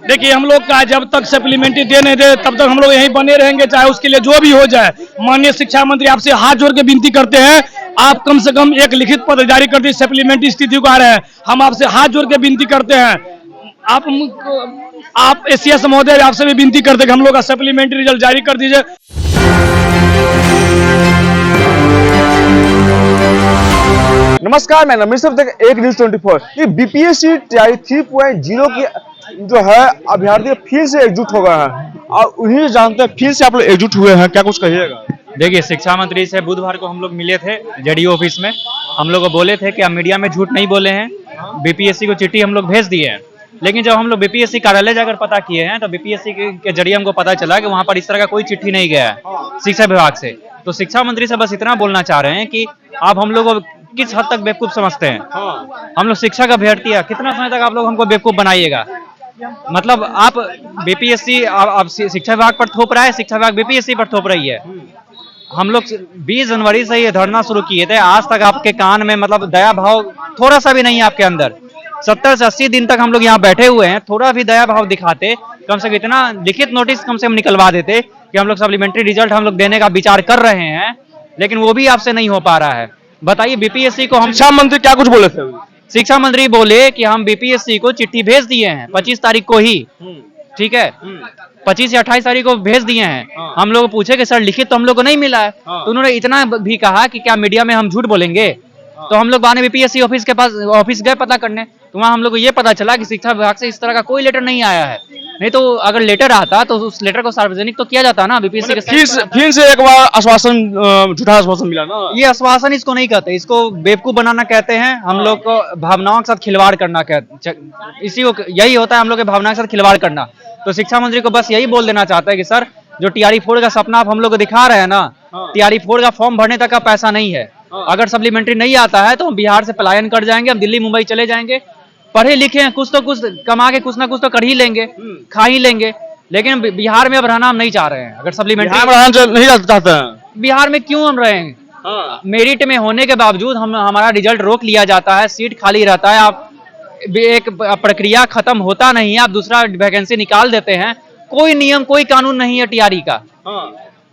देखिए हम लोग का जब तक सप्लीमेंट्री दे नहीं दे तब तक हम लोग यहीं बने रहेंगे, चाहे उसके लिए जो भी हो जाए। माननीय शिक्षा मंत्री आपसे हाथ जोड़ के विनती करते हैं, आप कम से कम एक लिखित पत्र जारी कर दी सप्लीमेंट्री स्थिति को आ रहे हैं। हम आपसे हाथ जोड़ के विनती करते हैं, आप एसीएस महोदय आपसे भी विनती करते हैं कि हम लोग का सप्लीमेंट्री रिजल्ट जारी कर दीजिए। नमस्कार, मैं नमीर तक एक न्यूज 24। ये बीपीएससी तैयारी 3.0 की जो है अभ्यर्थी फिर से एकजुट हो गए हैं और उन्हीं जानते हैं फिर से आप लोग एकजुट हुए हैं, क्या कुछ कहिएगा? देखिए, शिक्षा मंत्री से बुधवार को हम लोग मिले थे जेडीओ ऑफिस में। हम लोग को बोले थे कि हम मीडिया में झूठ नहीं बोले हैं, बीपीएससी को चिट्ठी हम लोग भेज दिए हैं। लेकिन जब हम लोग बीपीएससी कार्यालय जाकर पता किए हैं तो बीपीएससी के जरिए हमको पता चला कि वहां पर इस तरह का कोई चिट्ठी नहीं गया है शिक्षा विभाग से। तो शिक्षा मंत्री से बस इतना बोलना चाह रहे हैं कि आप हम लोग को किस हद तक बेवकूफ समझते हैं। हम लोग शिक्षा का अभ्यर्थी है, कितना समय तक आप लोग हमको बेवकूफ बनाइएगा? मतलब आप बीपीएससी आप शिक्षा विभाग पर थोप रहा है, शिक्षा विभाग बीपीएससी पर थोप रही है। हम लोग 20 जनवरी से ये धरना शुरू किए थे, आज तक आपके कान में मतलब दया भाव थोड़ा सा भी नहीं है आपके अंदर। 70 से 80 दिन तक हम लोग यहाँ बैठे हुए हैं, थोड़ा भी दया भाव दिखाते, कम से कम इतना लिखित नोटिस कम से कम निकलवा देते कि हम लोग सप्लीमेंट्री रिजल्ट हम लोग देने का विचार कर रहे हैं, लेकिन वो भी आपसे नहीं हो पा रहा है। बताइए बीपीएससी को हम शिक्षा मंत्री क्या कुछ बोले थे? शिक्षा मंत्री बोले कि हम बीपीएससी को चिट्ठी भेज दिए हैं 25 तारीख को ही, ठीक है, 25 या 28 तारीख को भेज दिए हैं। हम लोग पूछे कि सर लिखित तो हम लोग को नहीं मिला है, तो उन्होंने इतना भी कहा कि क्या मीडिया में हम झूठ बोलेंगे? तो हम लोग बाने बीपीएससी ऑफिस के पास ऑफिस गए पता करने, तो वहाँ हम लोग को ये पता चला कि शिक्षा विभाग से इस तरह का कोई लेटर नहीं आया है। नहीं तो अगर लेटर आता तो उस लेटर को सार्वजनिक तो किया जाता ना बीपीएससी के। फिर से एक बार आश्वासन, झूठा आश्वासन मिला ना। ये आश्वासन इसको नहीं कहते, इसको बेवकूफ बनाना कहते हैं। हम लोग को भावनाओं के साथ खिलवाड़ करना कहते, इसी को यही होता है हम लोग के भावनाओं के साथ खिलवाड़ करना। तो शिक्षा मंत्री को बस यही बोल देना चाहता है कि सर जो टीआरई 4 का सपना आप हम लोग को दिखा रहे हैं ना, टीआरई 4 का फॉर्म भरने तक का पैसा नहीं है। अगर सप्लीमेंट्री नहीं आता है तो हम बिहार से पलायन कर जाएंगे, हम दिल्ली मुंबई चले जाएंगे। पढ़े लिखे हैं, कुछ तो कुछ कमा के कुछ ना कुछ तो कर ही लेंगे, खा ही लेंगे। लेकिन बिहार में अब रहना हम नहीं चाह रहे हैं। अगर सप्लीमेंट्री नहीं चाहते हैं, बिहार में क्यों हम रहेंगे? मेरिट में होने के बावजूद हमारा रिजल्ट रोक लिया जाता है, सीट खाली रहता है, आप एक प्रक्रिया खत्म होता नहीं है, आप दूसरा वैकेंसी निकाल देते हैं। कोई नियम कोई कानून नहीं है टीआरई का।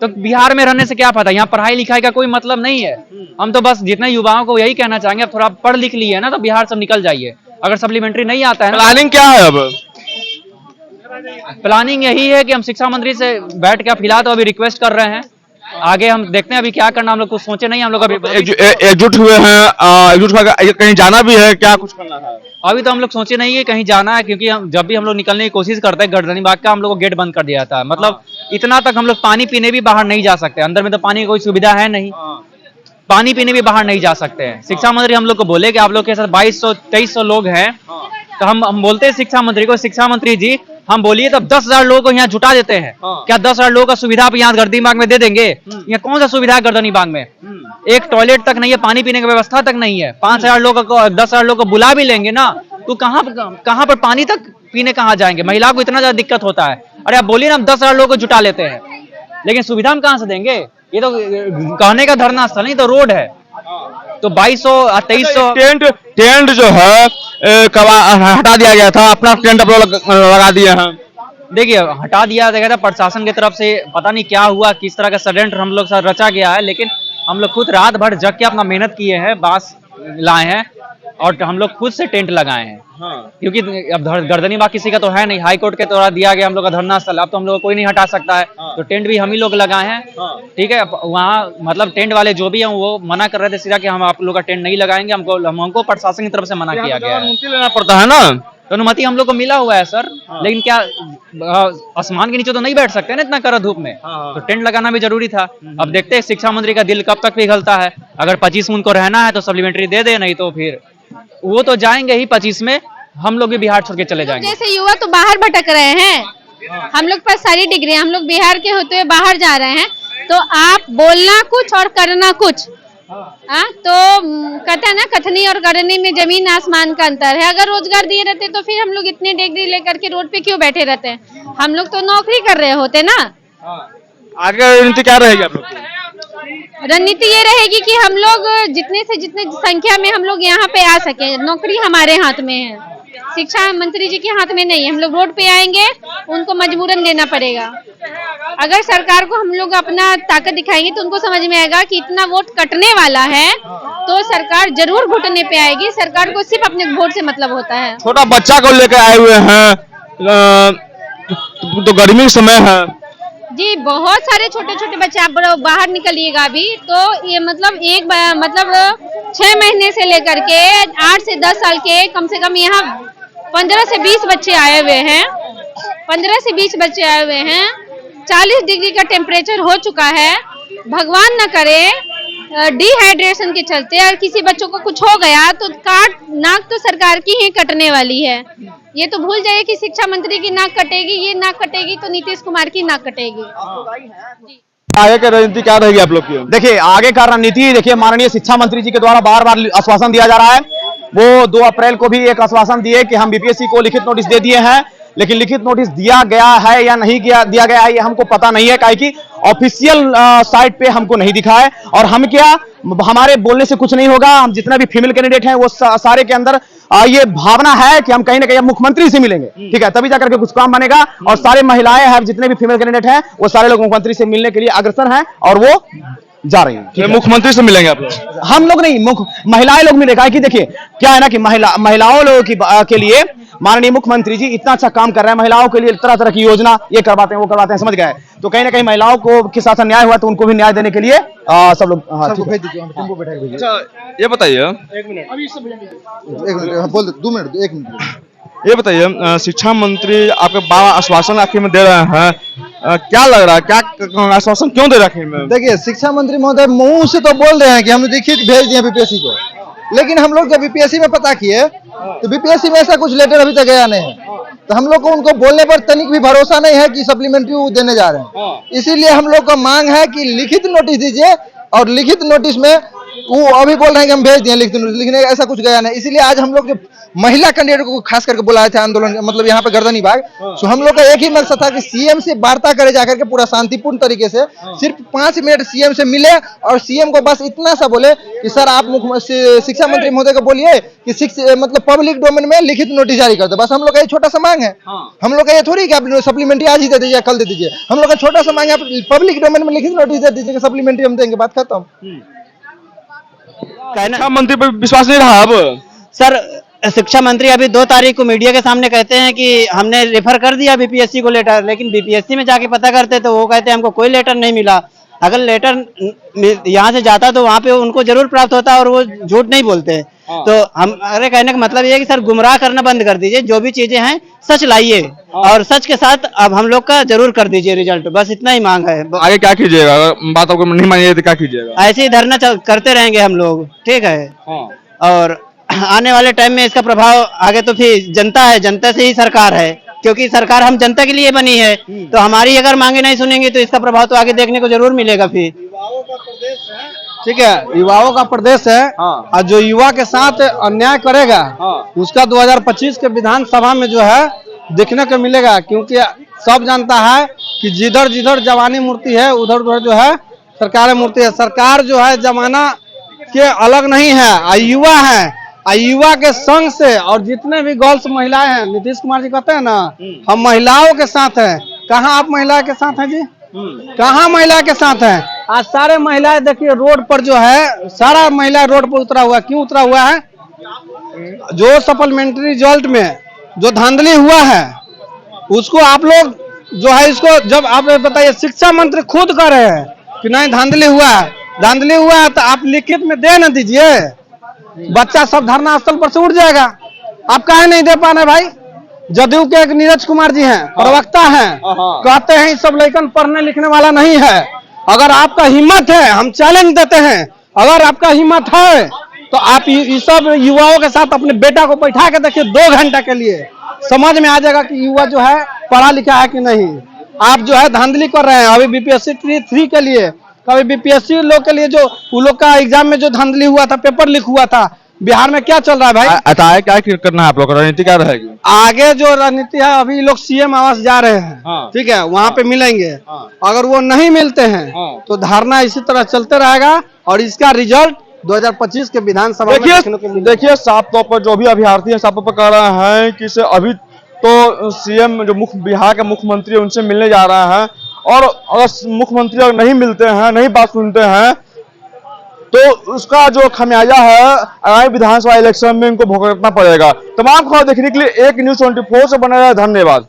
तो बिहार में रहने से क्या फायदा? यहाँ पढ़ाई लिखाई का कोई मतलब नहीं है। हम तो बस जितने युवाओं को यही कहना चाहेंगे, अब थोड़ा पढ़ लिख लिए ना तो बिहार से निकल जाइए। अगर सप्लीमेंट्री नहीं आता है, प्लानिंग क्या है? अब प्लानिंग यही है कि हम शिक्षा मंत्री से बैठ के फिलहाल तो अभी रिक्वेस्ट कर रहे हैं, आगे हम देखते हैं अभी क्या करना। हम लोग कुछ सोचे नहीं, हम लोग अभी एकजुट हुए हैं, एकजुट होकर कहीं जाना भी है, क्या कुछ करना है? अभी तो हम लोग सोचे नहीं है कहीं जाना है, क्योंकि हम जब भी हम लोग निकलने की कोशिश करते हैं गर्दनी बाग का हम लोग को गेट बंद कर दिया था। मतलब इतना तक हम लोग पानी पीने भी बाहर नहीं जा सकते, अंदर में तो पानी की कोई सुविधा है नहीं, पानी पीने भी बाहर नहीं जा सकते हैं। शिक्षा मंत्री हम लोग को बोले कि आप लोग के साथ 2200-2300 लोग हैं, तो हम बोलते हैं शिक्षा मंत्री को, शिक्षा मंत्री जी हम बोलिए तब 10,000 लोगों को यहाँ जुटा देते हैं। क्या 10,000 लोगों का सुविधा आप यहाँ गर्दनी बाग में दे देंगे? यहाँ कौन सा सुविधा है गर्दनी बाग में? एक टॉयलेट तक नहीं है, पानी पीने की व्यवस्था तक नहीं है। 5,000 लोगों को 10,000 लोगों को बुला भी लेंगे ना तो कहाँ पर पानी तक पीने कहाँ जाएंगे? महिला को इतना ज्यादा दिक्कत होता है। अरे आप बोलिए ना हम 10,000 लोगों को जुटा लेते हैं, लेकिन सुविधा हम कहाँ से देंगे? ये तो कहने का धरना स्थल नहीं तो रोड है। तो 2200-2300 टेंट जो है हटा दिया गया था, अपना टेंट आप लोग लगा दिए हैं। देखिए हटा दिया गया था प्रशासन की तरफ से, पता नहीं क्या हुआ, किस तरह का षड्यंत्र हम लोग साथ रचा गया है। लेकिन हम लोग खुद रात भर जग के अपना मेहनत किए हैं, बांस लाए हैं और हम लोग खुद से टेंट लगाए हैं। क्योंकि अब गर्दनी बाग किसी का तो है नहीं, हाई कोर्ट के द्वारा दिया गया हम लोग का धरना स्थल, अब तो हम लोग कोई नहीं हटा सकता है। तो टेंट भी हम ही लोग लगाए हैं, ठीक है। वहाँ मतलब टेंट वाले जो भी हैं वो मना कर रहे थे सीधा कि हम आप लोग का टेंट नहीं लगाएंगे, हमको प्रशासन की तरफ से मना किया गया है। अनुमति लेना पड़ता है ना, तो अनुमति हम लोग को मिला हुआ है सर, लेकिन क्या आसमान के नीचे तो नहीं बैठ सकते ना इतना कड़ा धूप में, तो टेंट लगाना भी जरूरी था। अब देखते हैं शिक्षा मंत्री का दिल कब तक पिघलता है। अगर 25 में उनको रहना है तो सप्लीमेंट्री दे दे, नहीं तो फिर वो तो जाएंगे ही 25 में, हम लोग भी बिहार छोड़ के चले जाएंगे। जैसे युवा तो बाहर भटक रहे हैं, हम लोग पास सारी डिग्री, हम लोग बिहार के होते हुए बाहर जा रहे हैं, तो आप बोलना कुछ और करना कुछ। तो कहते हैं ना कथनी और करनी में जमीन आसमान का अंतर है। अगर रोजगार दिए रहते तो फिर हम लोग इतनी डिग्री लेकर के रोड पे क्यों बैठे रहते हैं? हम लोग तो नौकरी कर रहे होते ना। आगे रणनीति क्या रहेगी आप लोग की? रणनीति ये रहेगी कि हम लोग जितने से जितने संख्या में हम लोग यहाँ पे आ सके, नौकरी हमारे हाथ में है। शिक्षा मंत्री जी के हाथ में नहीं है। हम लोग रोड पे आएंगे, उनको मजबूरन देना पड़ेगा। अगर सरकार को हम लोग अपना ताकत दिखाएंगे तो उनको समझ में आएगा कि इतना वोट कटने वाला है, तो सरकार जरूर घुटने पे आएगी। सरकार को सिर्फ अपने वोट से मतलब होता है। छोटा बच्चा को लेकर आए हुए हैं, तो गर्मी के समय है जी, बहुत सारे छोटे छोटे बच्चे, आप बाहर निकलिएगा अभी तो ये मतलब 6 महीने से लेकर के 8 से 10 साल के कम से कम यहाँ 15 से 20 बच्चे आए हुए हैं। 15 से 20 बच्चे आए हुए हैं। 40 डिग्री का टेम्परेचर हो चुका है। भगवान न करे डिहाइड्रेशन के चलते और किसी बच्चों को कुछ हो गया तो नाक तो सरकार की ही कटने वाली है। ये तो भूल जाइए कि शिक्षा मंत्री की नाक कटेगी, ये नाक कटेगी तो नीतीश कुमार की नाक कटेगी। आगे की रणनीति क्या रहेगी आप लोग की? देखिए आगे का रणनीति, देखिए माननीय शिक्षा मंत्री जी के द्वारा बार बार आश्वासन दिया जा रहा है। वो 2 अप्रैल को भी एक आश्वासन दिए कि हम बीपीएससी को लिखित नोटिस दे दिए हैं, लेकिन लिखित नोटिस दिया गया है या नहीं दिया गया है ये हमको पता नहीं है, काहे कि ऑफिशियल साइट पे हमको नहीं दिखा है। और हम क्या, हमारे बोलने से कुछ नहीं होगा। हम जितना भी फीमेल कैंडिडेट हैं वो सारे के अंदर ये भावना है कि हम कहीं ना कहीं मुख्यमंत्री से मिलेंगे, ठीक है, तभी जाकर के कुछ काम बनेगा। और सारे महिलाएं हैं, जितने भी फीमेल कैंडिडेट हैं वो सारे लोग मुख्यमंत्री से मिलने के लिए अग्रसर हैं और वो जा रही हैं। मुख्यमंत्री से मिलेंगे आप लोग? हम लोग नहीं, महिलाएं लोग मिलेगा। कि देखिए क्या है ना कि महिलाओं लोगों के लिए माननीय मुख्यमंत्री जी इतना अच्छा काम कर रहे हैं। महिलाओं के लिए तरह तरह की योजना ये करवाते हैं, वो करवाते हैं, समझ गए। तो कहीं ना कहीं महिलाओं को के साथ अन्याय हुआ तो उनको भी न्याय देने के लिए सब लोग। अच्छा ये बताइए, ये बताइए, शिक्षा मंत्री आपके बाबा आश्वासन आखिर में दे रहे हैं, क्या लग रहा है, क्या आश्वासन क्यों दे रखे हैं? देखिए शिक्षा मंत्री महोदय मुंह से तो बोल रहे हैं कि हम लिखित भेज दिए बीपीएससी को, लेकिन हम लोग जब बीपीएससी में पता किए तो बीपीएससी में ऐसा कुछ लेटर अभी तक गया नहीं है। तो हम लोग को उनको बोलने पर तनिक भी भरोसा नहीं है कि सप्लीमेंट्री देने जा रहे हैं। इसीलिए हम लोग का मांग है कि लिखित नोटिस दीजिए, और लिखित नोटिस में वो अभी बोल रहे हैं कि हम भेज दिए लिखित नोटिस, लिखने ऐसा कुछ गया नहीं। इसीलिए आज हम लोग जो महिला कैंडिडेट को खास करके बुलाए थे आंदोलन, मतलब यहाँ पे गर्दनी बाग, तो हम लोग का एक ही मकसद था कि सीएम से वार्ता करे जाकर के पूरा शांतिपूर्ण तरीके से। सिर्फ 5 मिनट सीएम से मिले और सीएम को बस इतना सा बोले कि सर आप शिक्षा मंत्री महोदय को बोलिए कि मतलब पब्लिक डोमेन में लिखित नोटिस जारी कर दो। बस हम लोग का ये छोटा सा मांग है। हम लोग का ये थोड़ी कि आप सप्लीमेंट्री आज ही दे दीजिए, कल दे दीजिए। हम लोग का छोटा सा मांग है, पब्लिक डोमेन में लिखित नोटिस दे दीजिए, सप्लीमेंट्री हम देंगे, बात खत्म। शिक्षा मंत्री पर विश्वास नहीं रहा अब? सर शिक्षा मंत्री अभी 2 तारीख को मीडिया के सामने कहते हैं कि हमने रेफर कर दिया बीपीएससी को लेटर, लेकिन बीपीएससी में जाके पता करते तो वो कहते हैं हमको कोई लेटर नहीं मिला। अगर लेटर यहाँ से जाता तो वहाँ पे उनको जरूर प्राप्त होता और वो झूठ नहीं बोलते। तो हमारे कहने का मतलब ये है कि सर गुमराह करना बंद कर दीजिए, जो भी चीजें हैं सच लाइए और सच के साथ अब हम लोग का जरूर कर दीजिए रिजल्ट। बस इतना ही मांग है। आगे क्या कीजिएगा? बात आपको नहीं मानिए तो क्या कीजिएगा? ऐसे ही धरना करते रहेंगे हम लोग, ठीक है। और आने वाले टाइम में इसका प्रभाव आगे तो फिर जनता है, जनता से ही सरकार है, क्योंकि सरकार हम जनता के लिए बनी है। तो हमारी अगर मांगे नहीं सुनेंगे तो इसका प्रभाव तो आगे देखने को जरूर मिलेगा। फिर ठीक है, युवाओं का प्रदेश है और जो युवा के साथ अन्याय करेगा उसका 2025 के विधानसभा में जो है देखने को मिलेगा। क्योंकि सब जानता है कि जिधर जिधर जवानी मूर्ति है उधर उधर जो है सरकार मूर्ति है। सरकार जो है जमाना के अलग नहीं है, युवा है, युवा के संग से। और जितने भी गर्ल्स महिलाएं हैं, नीतीश कुमार जी कहते हैं ना हम महिलाओं के साथ हैं। कहाँ आप महिला के साथ हैं जी? कहाँ महिला के साथ हैं? आज सारे महिलाएं देखिए रोड पर जो है, सारा महिला रोड पर उतरा हुआ। क्यों उतरा हुआ है? जो सप्लीमेंट्री रिजल्ट में जो धांधली हुआ है उसको आप लोग जो है इसको जब आप बताइए, शिक्षा मंत्री खुद कह रहे हैं कि नहीं धांधली हुआ है, धांधली हुआ है तो आप लिखित में दे न दीजिए, बच्चा सब धरना स्थल पर से उठ जाएगा। आप काहे नहीं दे पा रहे भाई? जदयू के एक नीरज कुमार जी हैं, प्रवक्ता हैं, कहते हैं सब लेकिन पढ़ने लिखने वाला नहीं है। अगर आपका हिम्मत है, हम चैलेंज देते हैं, अगर आपका हिम्मत है तो आप इस सब युवाओं के साथ अपने बेटा को बैठा के देखिए 2 घंटा के लिए, समझ में आ जाएगा कि युवा जो है पढ़ा लिखा है कि नहीं। आप जो है धांधली कर रहे हैं। अभी बीपीएससी 3 के लिए, कभी बीपीएससी लोग के लिए जो वो लोग का एग्जाम में जो धांधली हुआ था, पेपर लीक हुआ था, बिहार में क्या चल रहा है भाई? अतः क्या करना है आप लोग? रणनीति क्या रहेगी आगे? जो रणनीति है, अभी लोग सीएम आवास जा रहे हैं, ठीक है, वहाँ पे मिलेंगे। अगर वो नहीं मिलते हैं तो धरना इसी तरह चलते रहेगा और इसका रिजल्ट 2025 के विधानसभा में देखने को मिलेगा। देखिए साफ तौर पर जो भी अभ्यर्थी है साफ तौर पर कह रहे हैं कि इसे अभी तो सीएम जो बिहार के मुख्यमंत्री है उनसे मिलने जा रहे हैं, और अगर मुख्यमंत्री अगर नहीं मिलते हैं, नहीं बात सुनते हैं, तो उसका जो खमियाजा है आगामी विधानसभा इलेक्शन में इनको भुगतना पड़ेगा। तमाम खबर देखने के लिए एक न्यूज़ 24 से बने रहे। धन्यवाद।